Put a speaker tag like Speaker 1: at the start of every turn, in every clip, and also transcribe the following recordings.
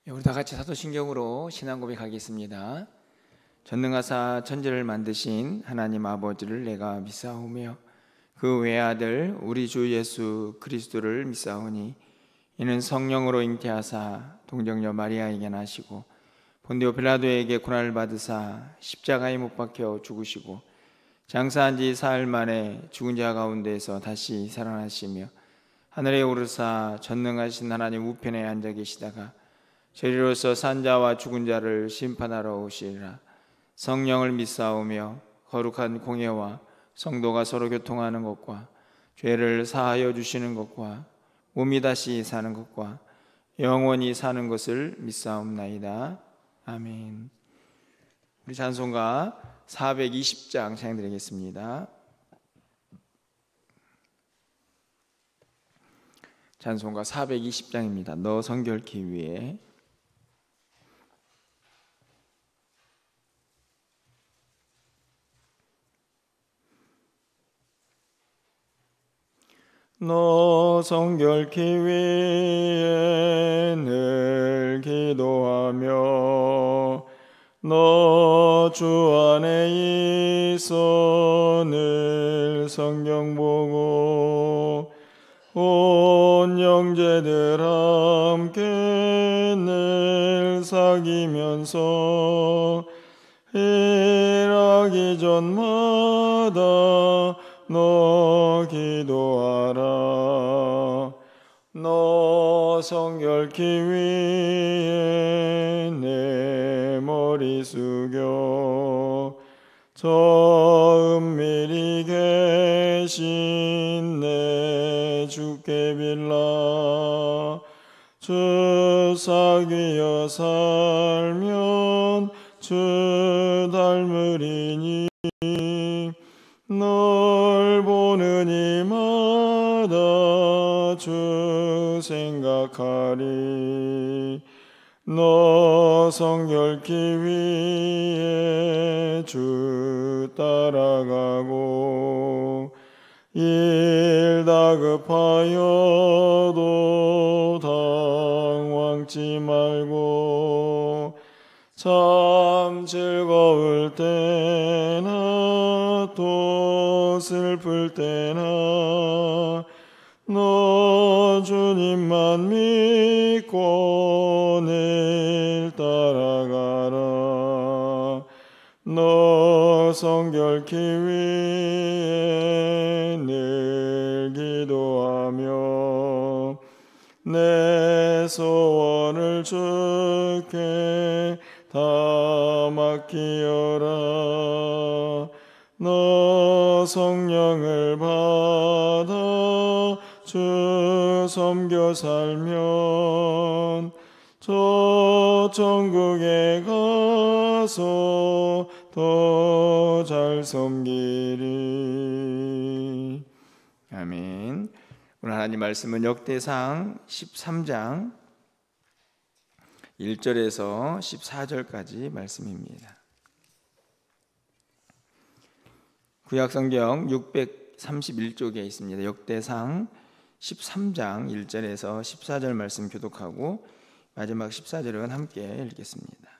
Speaker 1: 우리 다 같이 사도신경으로 신앙 고백하겠습니다. 전능하사 천지를 만드신 하나님 아버지를 내가 믿사오며 그 외아들 우리 주 예수 그리스도를 믿사오니 이는 성령으로 잉태하사 동정녀 마리아에게 나시고 본디오 빌라도에게 고난을 받으사 십자가에 못 박혀 죽으시고 장사한 지 사흘 만에 죽은 자 가운데서 다시 살아나시며 하늘에 오르사 전능하신 하나님 우편에 앉아 계시다가 저리로서 산 자와 죽은 자를 심판하러 오시리라. 성령을 믿사오며 거룩한 공예와 성도가 서로 교통하는 것과 죄를 사하여 주시는 것과 몸이 다시 사는 것과 영원히 사는 것을 믿사옵나이다. 아멘. 우리 찬송가 420장 찬양드리겠습니다. 찬송가 420장입니다. 너 성결케 위해. 너 성결케 위해 늘 기도하며 너 주 안에 있어 늘 성경 보고 온 형제들 함께 늘 사귀면서 일하기 전마다 너 기도하라. 너 성결케 위해 내 머리 숙여 저 은밀히 계신 내 주께 빌라. 주 사귀어 살면 주 닮으리니 널 보는 이마다 주 생각하리. 너 성결케 위해 주 따라가고 일 다급하여도 당황치 말고 참 즐거울 때나 또 슬플 때나 너 주님만 믿고 늘 따라가라. 너 성결케 위해 늘 기도하며 내 소원을 주께 다 맡기어라. 너 성령을 받아 주 섬겨 살면 저 천국에 가서 더 잘 섬기리. 아멘. 오늘 하나님 말씀은 역대상 13장 1절에서 14절까지 말씀입니다. 구약성경 631쪽에 있습니다. 역대상 13장 1절에서 14절 말씀 교독하고 마지막 14절은 함께 읽겠습니다.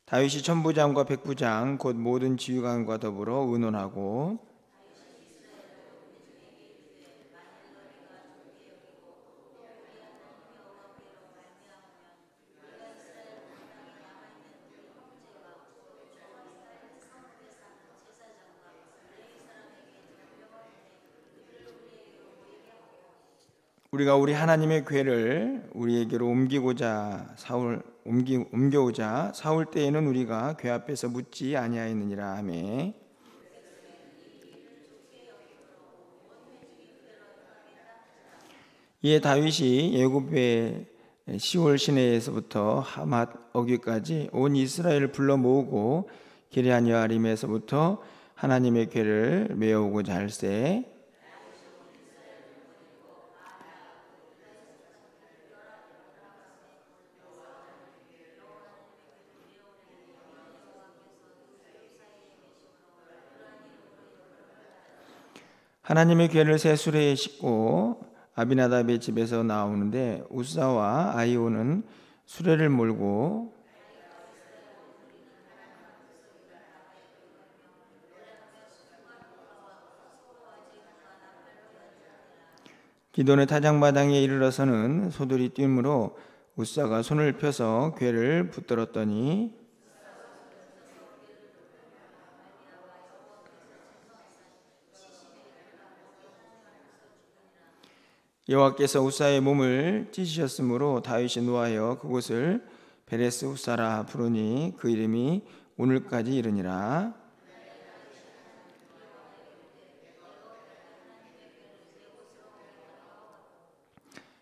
Speaker 1: 다윗이 천부장과 백부장 곧 모든 지휘관과 더불어 의논하고 우리가 우리 하나님의 궤를 우리에게로 옮겨오자 사올 때에는 우리가 궤 앞에서 묻지 아니하였느니라. 아멘. 이에 다윗이 애굽의 시올 시내에서부터 하맛 어귀까지 온 이스라엘을 불러 모으고 기럇 여아림에서부터 하나님의 궤를 메어오고자 할세 하나님의 궤를 새 수레에 싣고 아비나답의 집에서 나오는데 우사와 아히오는 수레를 몰고 기돈의 타작마당에 이르러서는 소들이 뛰므로 우사가 손을 펴서 궤를 붙들었더니 여호와께서 우사의 몸을 찢으셨으므로 다윗이 노하여 그곳을 베레스 우사라 부르니 그 이름이 오늘까지 이르니라.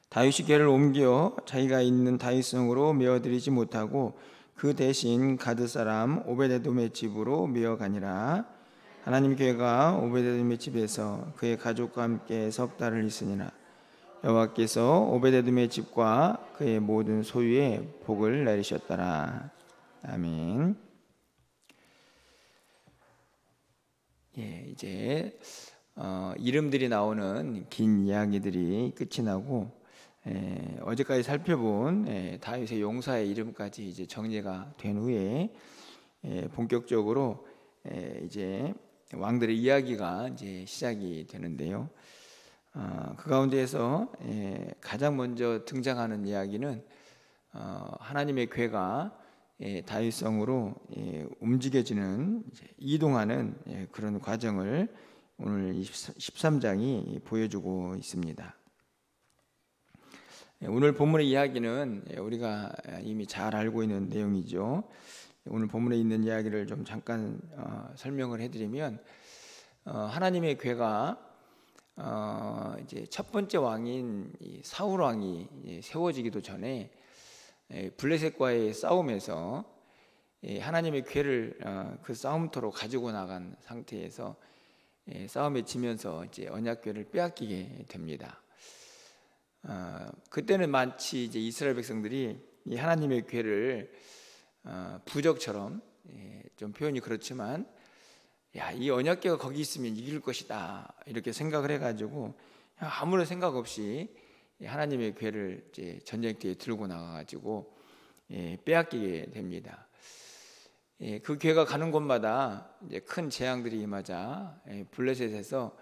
Speaker 1: 다윗이 궤를 옮겨 자기가 있는 다윗성으로 메어들이지 못하고 그 대신 가드 사람 오베데돔의 집으로 메어가니라. 하나님 궤가 오베데돔의 집에서 그의 가족과 함께 석 달을 있으니라. 여호와께서 오베데돔의 집과 그의 모든 소유에 복을 내리셨더라. 아멘. 이제 이름들이 나오는 긴 이야기들이 끝이 나고 어제까지 살펴본 다윗의 용사의 이름까지 이제 정리가 된 후에 본격적으로 이제 왕들의 이야기가 이제 시작이 되는데요. 그 가운데에서 가장 먼저 등장하는 이야기는 하나님의 궤가 다윗성으로 움직여지는 이동하는 그런 과정을 오늘 13장이 보여주고 있습니다. 오늘 본문의 이야기는 우리가 이미 잘 알고 있는 내용이죠. 오늘 본문에 있는 이야기를 좀 잠깐 설명을 해드리면 하나님의 궤가 이제 첫 번째 왕인 사울 왕이 세워지기도 전에 블레셋과의 싸움에서 하나님의 궤를 그 싸움터로 가지고 나간 상태에서 싸움에 지면서 이제 언약궤를 빼앗기게 됩니다. 그때는 마치 이제 이스라엘 백성들이 이 하나님의 궤를 부적처럼 좀 표현이 그렇지만 이 언약궤가 거기 있으면 이길 것이다 이렇게 생각을 해가지고 아무런 생각 없이 하나님의 궤를 이제 전쟁터에 들고 나가가지고 빼앗기게 됩니다. 그 궤가 가는 곳마다 이제 큰 재앙들이 임하자 블레셋에서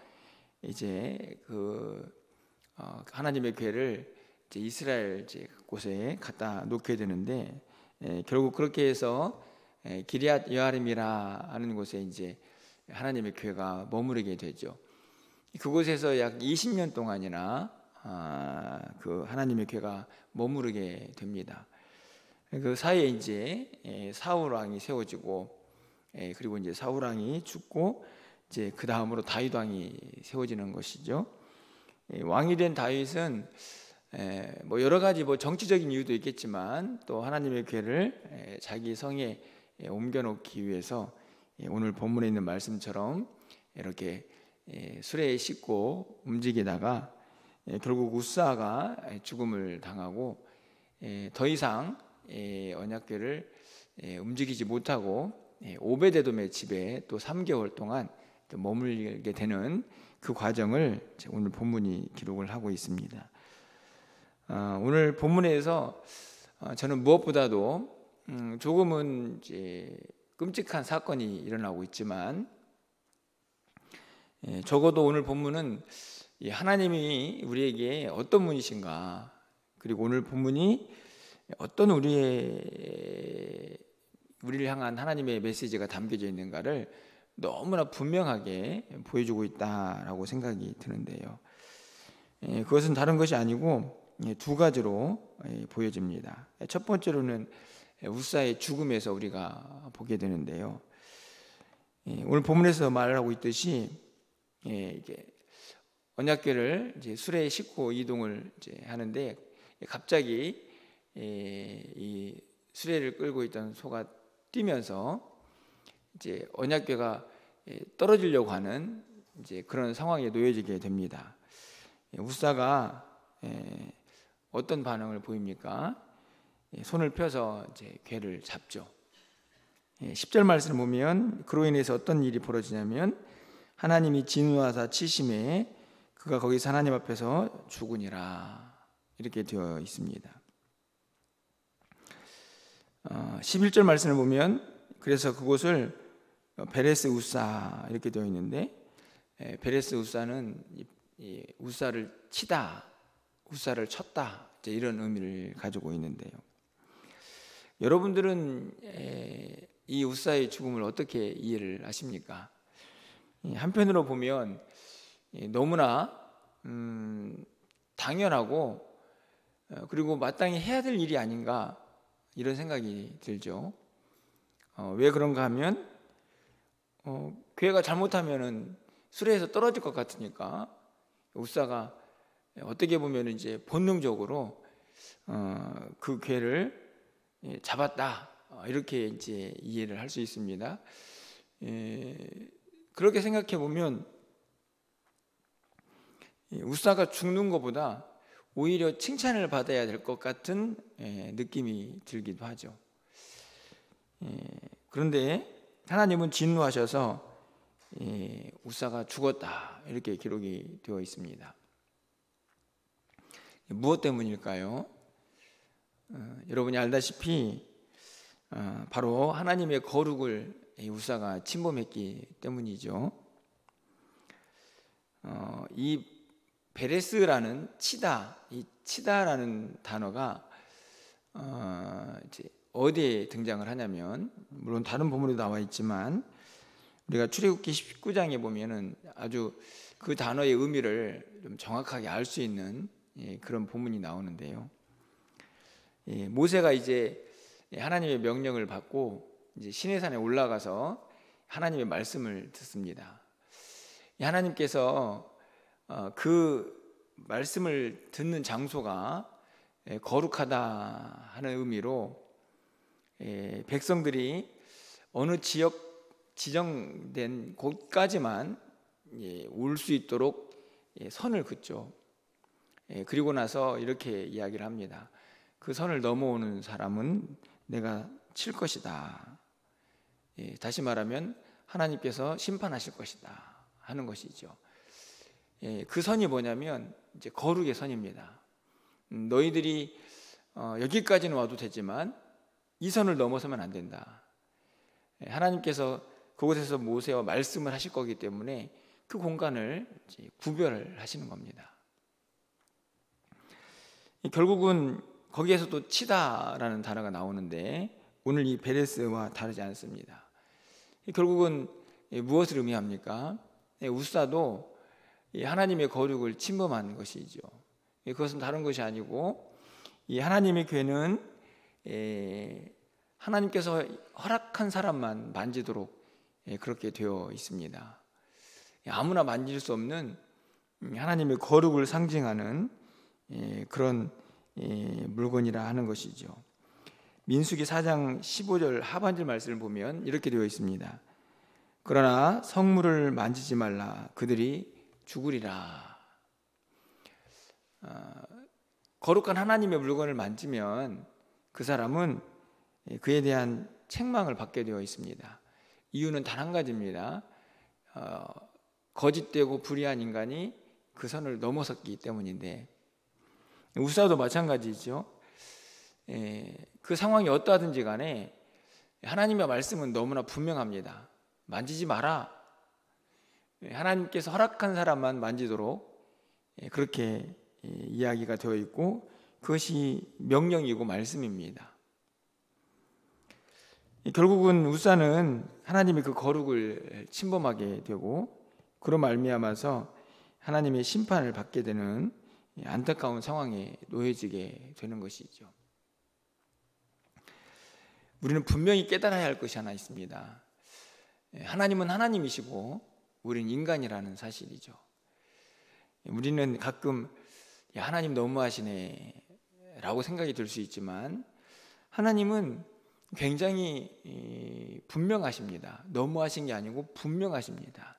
Speaker 1: 이제 그 하나님의 궤를 이제 이스라엘 곳에 갖다 놓게 되는데 결국 그렇게 해서 기럇 여아림이라 하는 곳에 이제 하나님의 궤가 머무르게 되죠. 그곳에서 약 20년 동안이나 그 하나님의 궤가 머무르게 됩니다. 그 사이에 이제 사울 왕이 세워지고 그리고 이제 사울 왕이 죽고 이제 그 다음으로 다윗 왕이 세워지는 것이죠. 왕이 된 다윗은 뭐 여러 가지 뭐 정치적인 이유도 있겠지만 또 하나님의 궤를 자기 성에 옮겨놓기 위해서 오늘 본문에 있는 말씀처럼 이렇게 수레에 싣고 움직이다가 결국 우사가 죽음을 당하고 더 이상 언약궤를 움직이지 못하고 오베데돔의 집에 또 3개월 동안 머물게 되는 그 과정을 오늘 본문이 기록을 하고 있습니다. 오늘 본문에서 저는 무엇보다도 조금은 이제 끔찍한 사건이 일어나고 있지만 적어도 오늘 본문은 하나님이 우리에게 어떤 분이신가, 그리고 오늘 본문이 어떤 우리를 향한 하나님의 메시지가 담겨져 있는가를 너무나 분명하게 보여주고 있다라고 생각이 드는데요. 그것은 다른 것이 아니고 두 가지로 보여집니다. 첫 번째로는 우사의 죽음에서 우리가 보게 되는데요. 오늘 본문에서 말하고 있듯이 이게 언약궤를 이제 수레에 싣고 이동을 이제 하는데 갑자기 이 수레를 끌고 있던 소가 뛰면서 이제 언약궤가 떨어지려고 하는 이제 그런 상황에 놓여지게 됩니다. 우사가 어떤 반응을 보입니까? 손을 펴서 이제 궤를 잡죠. 10절 말씀을 보면 그로 인해서 어떤 일이 벌어지냐면 하나님이 진노하사 치심에 그가 거기서 하나님 앞에서 죽으니라 이렇게 되어 있습니다. 11절 말씀을 보면 그래서 그곳을 베레스 우사 이렇게 되어 있는데, 베레스 우사는 우사를 치다, 우사를 쳤다 이런 의미를 가지고 있는데요. 여러분들은 이 우사의 죽음을 어떻게 이해를 하십니까? 한편으로 보면 너무나 당연하고 그리고 마땅히 해야 될 일이 아닌가 이런 생각이 들죠. 왜 그런가 하면 괴가 잘못하면은 수레에서 떨어질 것 같으니까 우사가 어떻게 보면 이제 본능적으로 그 괴를 잡았다 이렇게 이제 이해를 할 수 있습니다. 그렇게 생각해 보면 우사가 죽는 것보다 오히려 칭찬을 받아야 될 것 같은 느낌이 들기도 하죠. 그런데 하나님은 진노하셔서 우사가 죽었다 이렇게 기록이 되어 있습니다. 무엇 때문일까요? 여러분이 알다시피 바로 하나님의 거룩을 우사가 침범했기 때문이죠. 이 베레스라는 치다, 이 치다라는 단어가 이제 어디에 등장을 하냐면, 물론 다른 본문에도 나와 있지만 우리가 출애굽기 19장에 보면은 아주 그 단어의 의미를 좀 정확하게 알 수 있는 그런 본문이 나오는데요. 모세가 이제 하나님의 명령을 받고 이제 시내산에 올라가서 하나님의 말씀을 듣습니다. 하나님께서 그 말씀을 듣는 장소가 거룩하다 하는 의미로 백성들이 어느 지정된 곳까지만 올 수 있도록 선을 긋죠. 그리고 나서 이렇게 이야기를 합니다. 그 선을 넘어오는 사람은 내가 칠 것이다. 다시 말하면 하나님께서 심판하실 것이다 하는 것이죠. 그 선이 뭐냐면 이제 거룩의 선입니다. 너희들이 여기까지는 와도 되지만 이 선을 넘어서면 안 된다. 하나님께서 그곳에서 모세와 말씀을 하실 거기 때문에 그 공간을 이제 구별을 하시는 겁니다. 결국은 거기에서도 치다라는 단어가 나오는데 오늘 이 베레스와 다르지 않습니다. 결국은 무엇을 의미합니까? 우사도 하나님의 거룩을 침범한 것이죠. 그것은 다른 것이 아니고 이 하나님의 괴는 하나님께서 허락한 사람만 만지도록 그렇게 되어 있습니다. 아무나 만질 수 없는 하나님의 거룩을 상징하는 그런 물건이라 하는 것이죠. 민수기 4장 15절 하반절 말씀을 보면 이렇게 되어 있습니다. 그러나 성물을 만지지 말라 그들이 죽으리라. 거룩한 하나님의 물건을 만지면 그 사람은 그에 대한 책망을 받게 되어 있습니다. 이유는 단 한 가지입니다. 거짓되고 불의한 인간이 그 선을 넘어섰기 때문인데, 우사도 마찬가지죠. 그 상황이 어떠하든지 간에 하나님의 말씀은 너무나 분명합니다. 만지지 마라. 하나님께서 허락한 사람만 만지도록 그렇게 이야기가 되어 있고 그것이 명령이고 말씀입니다. 결국은 우사는 하나님의 그 거룩을 침범하게 되고 그로 말미암아서 하나님의 심판을 받게 되는 안타까운 상황에 놓여지게 되는 것이죠. 우리는 분명히 깨달아야 할 것이 하나 있습니다. 하나님은 하나님이시고 우리는 인간이라는 사실이죠. 우리는 가끔 하나님 너무하시네 라고 생각이 들 수 있지만 하나님은 굉장히 분명하십니다. 너무하신 게 아니고 분명하십니다.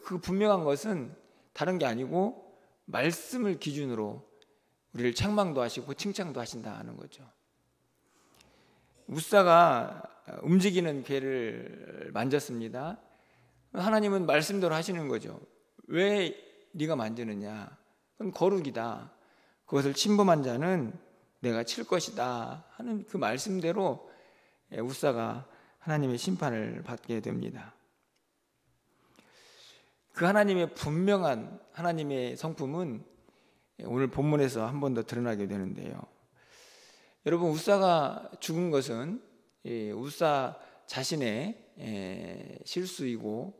Speaker 1: 그 분명한 것은 다른 게 아니고 말씀을 기준으로 우리를 책망도 하시고 칭찬도 하신다는 거죠. 우사가 움직이는 괴를 만졌습니다. 하나님은 말씀대로 하시는 거죠. 왜 네가 만지느냐? 그건 거룩이다. 그것을 침범한 자는 내가 칠 것이다 하는 그 말씀대로 웃사가 하나님의 심판을 받게 됩니다. 그 하나님의 분명한 하나님의 성품은 오늘 본문에서 한 번 더 드러나게 되는데요. 여러분, 웃사가 죽은 것은 웃사 자신의 실수이고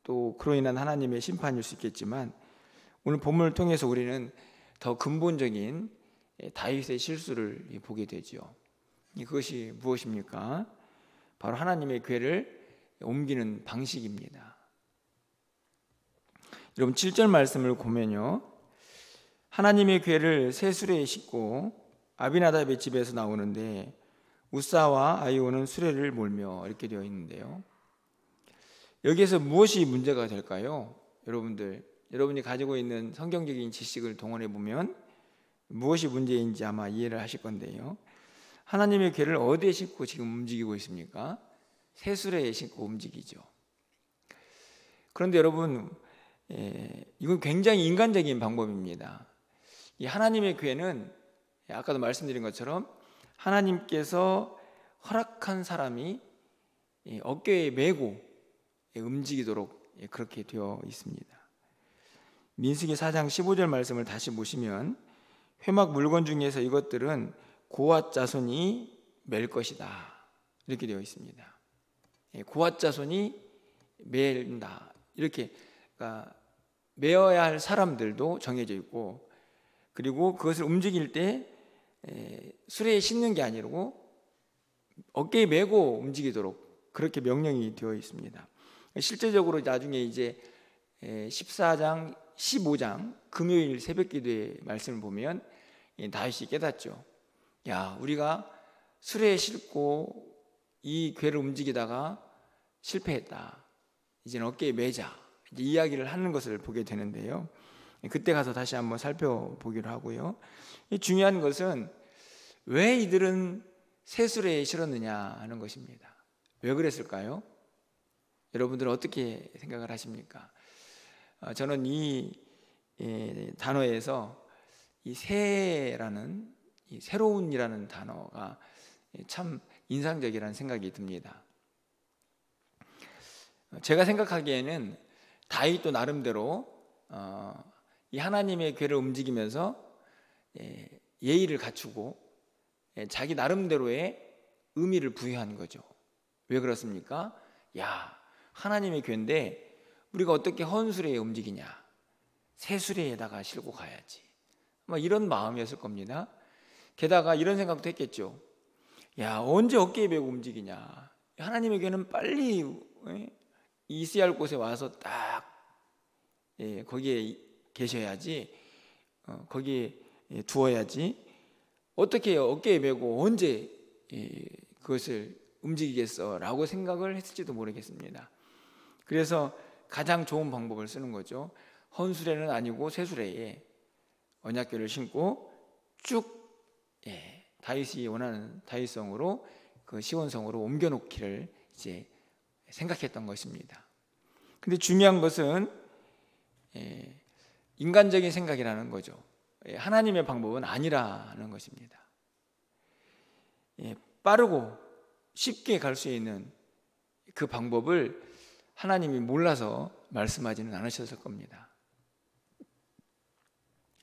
Speaker 1: 또 그로 인한 하나님의 심판일 수 있겠지만, 오늘 본문을 통해서 우리는 더 근본적인 다윗의 실수를 보게 되죠. 그것이 무엇입니까? 바로 하나님의 궤를 옮기는 방식입니다. 여러분, 7절 말씀을 보면요, 하나님의 궤를 새 수레에 싣고 아비나답의 집에서 나오는데 웃사와 아히오는 수레를 몰며, 이렇게 되어 있는데요. 여기에서 무엇이 문제가 될까요? 여러분이 가지고 있는 성경적인 지식을 동원해 보면 무엇이 문제인지 아마 이해를 하실 건데요. 하나님의 궤를 어디에 싣고 지금 움직이고 있습니까? 새 수레에 싣고 움직이죠. 그런데 여러분, 이건 굉장히 인간적인 방법입니다. 이 하나님의 궤는 아까도 말씀드린 것처럼 하나님께서 허락한 사람이 어깨에 메고 움직이도록 그렇게 되어 있습니다. 민수기 4장 15절 말씀을 다시 보시면, 회막 물건 중에서 이것들은 고앗 자손이 맬 것이다, 이렇게 되어 있습니다. 고앗 자손이 맬다, 이렇게, 그러니까 메어야 할 사람들도 정해져 있고, 그리고 그것을 움직일 때 수레에 싣는 게 아니고 어깨에 메고 움직이도록 그렇게 명령이 되어 있습니다. 실제적으로 나중에 이제 14장, 15장 금요일 새벽기도의 말씀을 보면 다윗이 깨닫죠. 야, 우리가 수레에 싣고 이 궤를 움직이다가 실패했다. 이제는 어깨에 매자. 이제 이야기를 하는 것을 보게 되는데요. 그때 가서 다시 한번 살펴보기로 하고요. 중요한 것은 왜 이들은 새 수레에 실었느냐 하는 것입니다. 왜 그랬을까요? 여러분들은 어떻게 생각을 하십니까? 저는 이 단어에서 이 새라는, 이 새로운이라는 단어가 참 인상적이라는 생각이 듭니다. 제가 생각하기에는 다윗도 나름대로 이 하나님의 궤를 움직이면서 예의를 갖추고 자기 나름대로의 의미를 부여한 거죠. 왜 그렇습니까? 야, 하나님의 궤인데 우리가 어떻게 헌수레에 움직이냐, 새 수레에다가 싣고 가야지, 이런 마음이었을 겁니다. 게다가 이런 생각도 했겠죠. 야, 언제 어깨에 메고 움직이냐, 하나님의 궤는 빨리 있어야 할 곳에 와서 딱 거기에 계셔야지, 거기에 두어야지, 어떻게 어깨에 메고 언제 그것을 움직이겠어 라고 생각을 했을지도 모르겠습니다. 그래서 가장 좋은 방법을 쓰는 거죠. 헌수레는 아니고 쇠수레에 언약궤를 신고 쭉 다윗이 원하는 다윗성으로, 그 시온성으로 옮겨놓기를 이제 생각했던 것입니다. 근데 중요한 것은 인간적인 생각이라는 거죠. 하나님의 방법은 아니라는 것입니다. 빠르고 쉽게 갈 수 있는 그 방법을 하나님이 몰라서 말씀하지는 않으셨을 겁니다.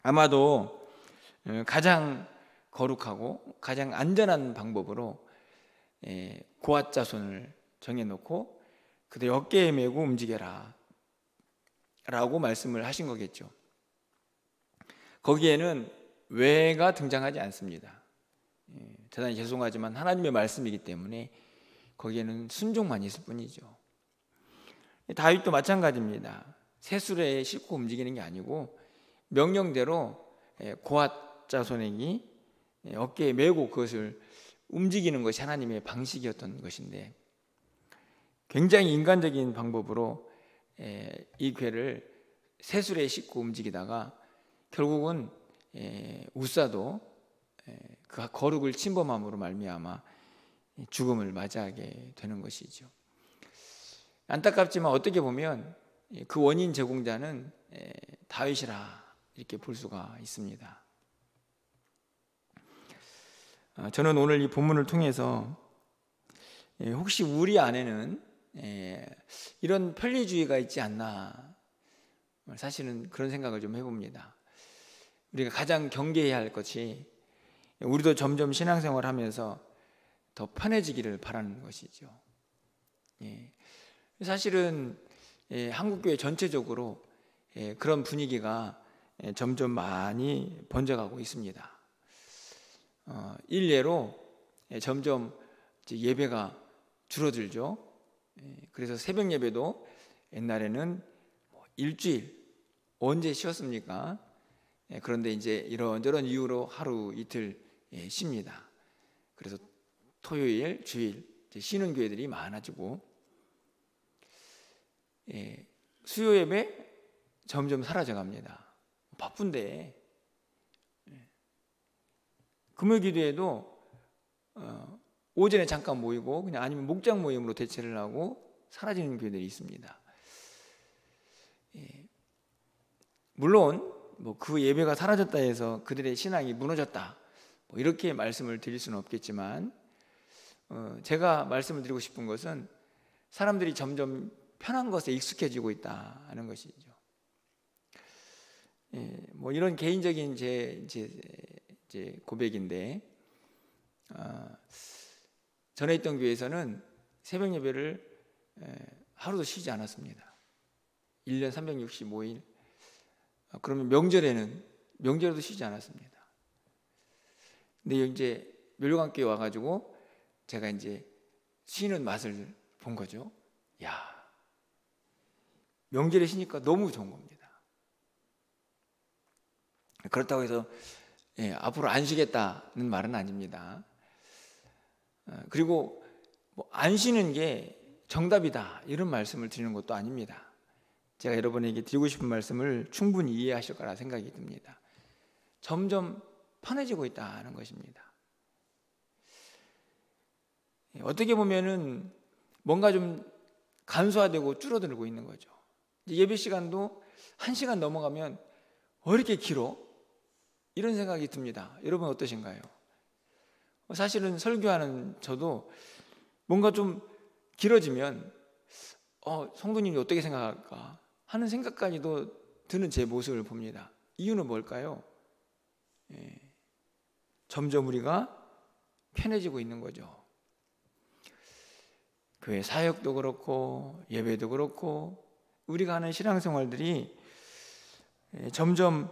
Speaker 1: 아마도 가장 거룩하고 가장 안전한 방법으로 고앗 자손을 정해놓고 그들 어깨에 메고 움직여라 라고 말씀을 하신 거겠죠. 거기에는 왜가 등장하지 않습니다. 대단히 죄송하지만 하나님의 말씀이기 때문에 거기에는 순종만 있을 뿐이죠. 다윗도 마찬가지입니다. 새 수레에 싣고 움직이는 게 아니고 명령대로 고앗 자손에게 어깨에 메고 그것을 움직이는 것이 하나님의 방식이었던 것인데, 굉장히 인간적인 방법으로 이 궤를 새 수레에 싣고 움직이다가 결국은 웃사도 그 거룩을 침범함으로 말미암아 죽음을 맞이하게 되는 것이죠. 안타깝지만 어떻게 보면 그 원인 제공자는 다윗이라 이렇게 볼 수가 있습니다. 저는 오늘 이 본문을 통해서 혹시 우리 안에는 이런 편리주의가 있지 않나, 사실은 그런 생각을 좀 해봅니다. 우리가 가장 경계해야 할 것이 우리도 점점 신앙생활을 하면서 더 편해지기를 바라는 것이죠. 사실은 한국교회 전체적으로 그런 분위기가 점점 많이 번져가고 있습니다. 일례로 점점 예배가 줄어들죠. 그래서 새벽 예배도 옛날에는 일주일 언제 쉬었습니까? 그런데 이제 이런저런 이유로 하루 이틀 쉽니다. 그래서 토요일, 주일 쉬는 교회들이 많아지고, 수요 예배 점점 사라져갑니다. 바쁜데 금요 기도에도 오전에 잠깐 모이고 그냥 아니면 목장 모임으로 대체를 하고 사라지는 교회들이 있습니다. 물론 그 예배가 사라졌다 해서 그들의 신앙이 무너졌다, 이렇게 말씀을 드릴 수는 없겠지만, 제가 말씀을 드리고 싶은 것은 사람들이 점점 편한 것에 익숙해지고 있다는 것이죠. 이런 개인적인 제 고백인데, 전에 있던 교회에서는 새벽 예배를 하루도 쉬지 않았습니다. 1년 365일. 그러면 명절에도 쉬지 않았습니다. 근데 이제 멸류관교회 와가지고 제가 이제 쉬는 맛을 본 거죠. 야, 명절에 쉬니까 너무 좋은 겁니다. 그렇다고 해서 앞으로 안 쉬겠다는 말은 아닙니다. 그리고 안 쉬는 게 정답이다, 이런 말씀을 드리는 것도 아닙니다. 제가 여러분에게 드리고 싶은 말씀을 충분히 이해하실 거라 생각이 듭니다. 점점 편해지고 있다는 것입니다. 어떻게 보면은 뭔가 좀 간소화되고 줄어들고 있는 거죠. 예배 시간도 1시간 넘어가면 왜 이렇게 길어? 이런 생각이 듭니다. 여러분 어떠신가요? 사실은 설교하는 저도 뭔가 좀 길어지면 성도님이 어떻게 생각할까 하는 생각까지도 드는 제 모습을 봅니다. 이유는 뭘까요? 점점 우리가 편해지고 있는 거죠. 교회 사역도 그렇고 예배도 그렇고 우리가 하는 신앙생활들이 점점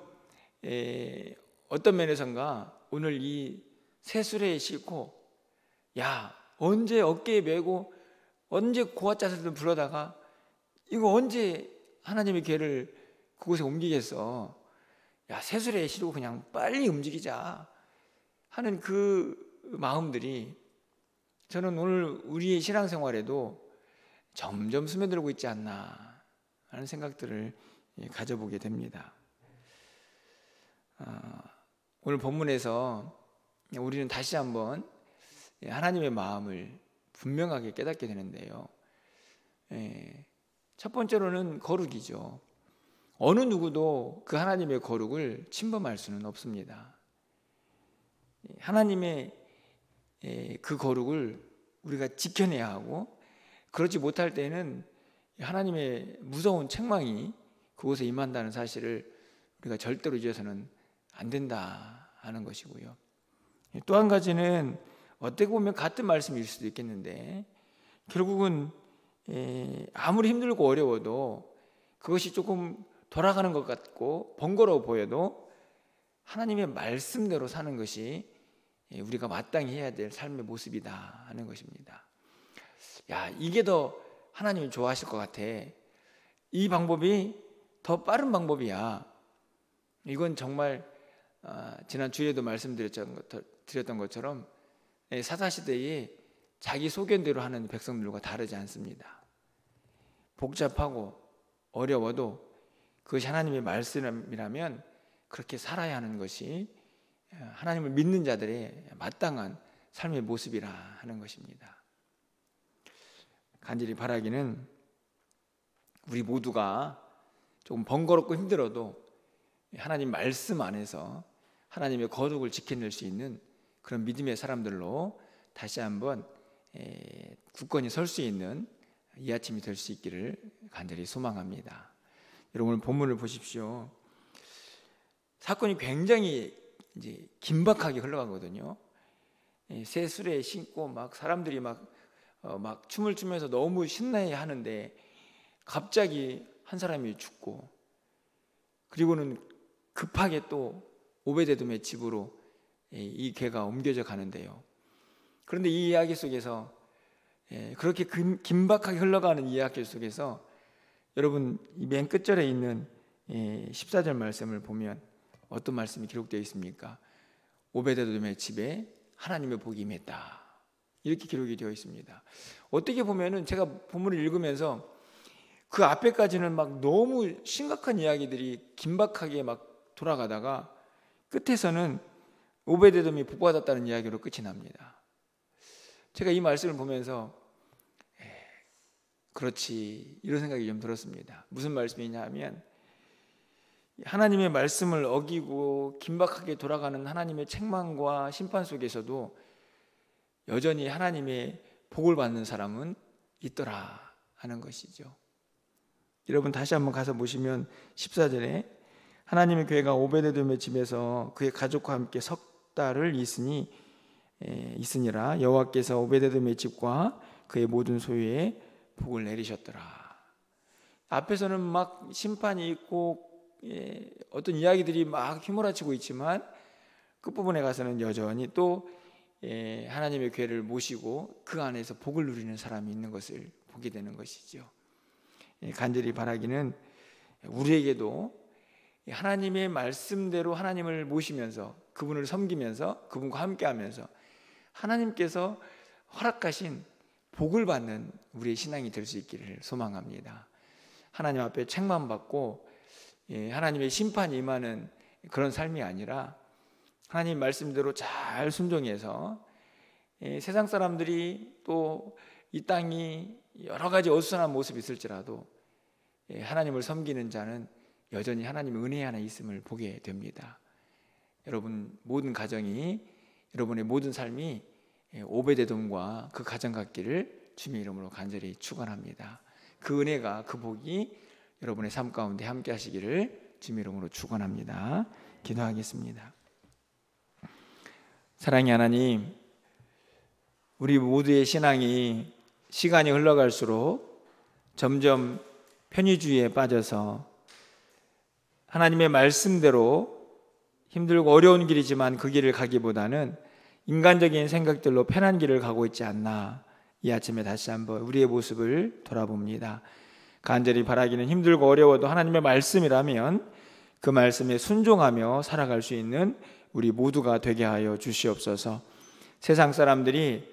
Speaker 1: 어떤 면에선가 오늘 이 새수레에 싣고, 야, 언제 어깨에 메고 언제 고아짜들을 불러다가 이거 언제 하나님의 교회를 그곳에 옮기겠어? 야, 새수레에 실고 그냥 빨리 움직이자 하는 그 마음들이 저는 오늘 우리의 신앙생활에도 점점 스며들고 있지 않나 하는 생각들을 가져보게 됩니다. 오늘 본문에서 우리는 다시 한번 하나님의 마음을 분명하게 깨닫게 되는데요. 첫 번째로는 거룩이죠. 어느 누구도 그 하나님의 거룩을 침범할 수는 없습니다. 하나님의 그 거룩을 우리가 지켜내야 하고, 그렇지 못할 때는 하나님의 무서운 책망이 그곳에 임한다는 사실을 우리가 절대로 잊어서는 안 된다 하는 것이고요. 또 한 가지는 어떻게 보면 같은 말씀일 수도 있겠는데, 결국은 아무리 힘들고 어려워도 그것이 조금 돌아가는 것 같고 번거로워 보여도 하나님의 말씀대로 사는 것이 우리가 마땅히 해야 될 삶의 모습이다 하는 것입니다. 야, 이게 더 하나님이 좋아하실 것 같아. 이 방법이 더 빠른 방법이야. 이건 정말 지난 주에도 말씀드렸던 것처럼 사사시대에 자기 소견대로 하는 백성들과 다르지 않습니다. 복잡하고 어려워도 그것이 하나님의 말씀이라면 그렇게 살아야 하는 것이 하나님을 믿는 자들의 마땅한 삶의 모습이라 하는 것입니다. 간절히 바라기는 우리 모두가 조금 번거롭고 힘들어도 하나님 말씀 안에서 하나님의 거룩을 지켜낼 수 있는 그런 믿음의 사람들로 다시 한번 굳건히 설 수 있는 이 아침이 될 수 있기를 간절히 소망합니다. 여러분 본문을 보십시오. 사건이 굉장히 이제 긴박하게 흘러가거든요. 새 수레에 신고 막 사람들이 막 춤을 추면서 너무 신나해 하는데 갑자기 한 사람이 죽고, 그리고는 급하게 또 오베데돔의 집으로 이 괴가 옮겨져 가는데요. 그런데 이 이야기 속에서 그렇게 긴박하게 흘러가는 이야기 속에서 여러분 이 맨 끝절에 있는 14절 말씀을 보면 어떤 말씀이 기록되어 있습니까? 오베데돔의 집에 하나님의 복이 임했다, 이렇게 기록이 되어 있습니다. 어떻게 보면은 제가 본문을 읽으면서 그 앞에까지는 막 너무 심각한 이야기들이 긴박하게 막 돌아가다가 끝에서는 오베데돔이 복받았다는 이야기로 끝이 납니다. 제가 이 말씀을 보면서 그렇지, 이런 생각이 좀 들었습니다. 무슨 말씀이냐 하면, 하나님의 말씀을 어기고 긴박하게 돌아가는 하나님의 책망과 심판 속에서도 여전히 하나님의 복을 받는 사람은 있더라 하는 것이죠. 여러분 다시 한번 가서 보시면 14절에 하나님의 교회가 오베데돔의 집에서 그의 가족과 함께 석 달을 있으니라. 여호와께서 오베데돔의 집과 그의 모든 소유에 복을 내리셨더라. 앞에서는 막 심판이 있고 어떤 이야기들이 막 휘몰아치고 있지만 끝부분에 가서는 여전히 또 하나님의 교회를 모시고 그 안에서 복을 누리는 사람이 있는 것을 보게 되는 것이죠. 간절히 바라기는 우리에게도 하나님의 말씀대로 하나님을 모시면서 그분을 섬기면서 그분과 함께하면서 하나님께서 허락하신 복을 받는 우리의 신앙이 될 수 있기를 소망합니다. 하나님 앞에 책망받고 하나님의 심판이 임하는 그런 삶이 아니라 하나님 말씀대로 잘 순종해서 세상 사람들이 또 이 땅이 여러 가지 어수선한 모습이 있을지라도 하나님을 섬기는 자는 여전히 하나님의 은혜 하나 있음을 보게 됩니다. 여러분 모든 가정이, 여러분의 모든 삶이 오베데돔과 그 가정 같기를 주님의 이름으로 간절히 축원합니다. 그 은혜가, 그 복이 여러분의 삶 가운데 함께 하시기를 주님의 이름으로 축원합니다. 기도하겠습니다. 사랑의 하나님, 우리 모두의 신앙이 시간이 흘러갈수록 점점 편의주의에 빠져서 하나님의 말씀대로 힘들고 어려운 길이지만 그 길을 가기보다는 인간적인 생각들로 편한 길을 가고 있지 않나, 이 아침에 다시 한번 우리의 모습을 돌아봅니다. 간절히 바라기는 힘들고 어려워도 하나님의 말씀이라면 그 말씀에 순종하며 살아갈 수 있는 우리 모두가 되게 하여 주시옵소서. 세상 사람들이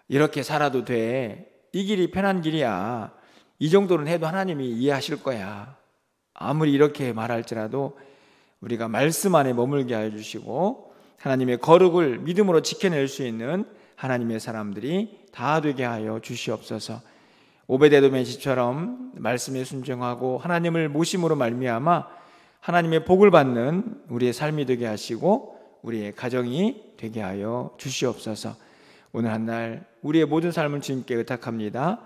Speaker 1: 이렇게 살아도 돼, 이 길이 편한 길이야, 이 정도는 해도 하나님이 이해하실 거야, 아무리 이렇게 말할지라도 우리가 말씀 안에 머물게 하여 주시고 하나님의 거룩을 믿음으로 지켜낼 수 있는 하나님의 사람들이 다 되게 하여 주시옵소서. 오베데돔의 집처럼 말씀에 순종하고 하나님을 모심으로 말미암아 하나님의 복을 받는 우리의 삶이 되게 하시고 우리의 가정이 되게 하여 주시옵소서. 오늘 한날 우리의 모든 삶을 주님께 의탁합니다.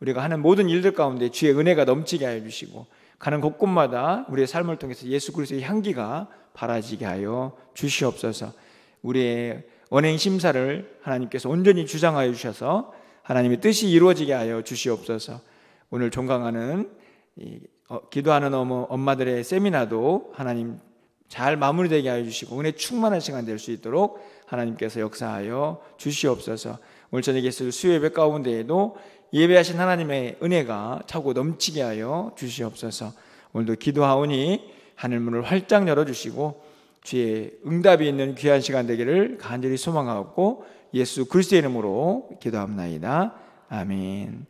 Speaker 1: 우리가 하는 모든 일들 가운데 주의 은혜가 넘치게 하여 주시고 가는 곳곳마다 우리의 삶을 통해서 예수 그리스도의 향기가 바라지게 하여 주시옵소서. 우리의 언행 심사를 하나님께서 온전히 주장하여 주셔서 하나님의 뜻이 이루어지게 하여 주시옵소서. 오늘 종강하는 기도하는 엄마들의 세미나도 하나님 잘 마무리되게 하여 주시고 은혜 충만한 시간 될 수 있도록 하나님께서 역사하여 주시옵소서. 오늘 저녁에 있을 수요예배 가운데에도 예배하신 하나님의 은혜가 차고 넘치게 하여 주시옵소서. 오늘도 기도하오니 하늘문을 활짝 열어주시고 주의 응답이 있는 귀한 시간 되기를 간절히 소망하고 예수 그리스도의 이름으로 기도합나이다. 아멘.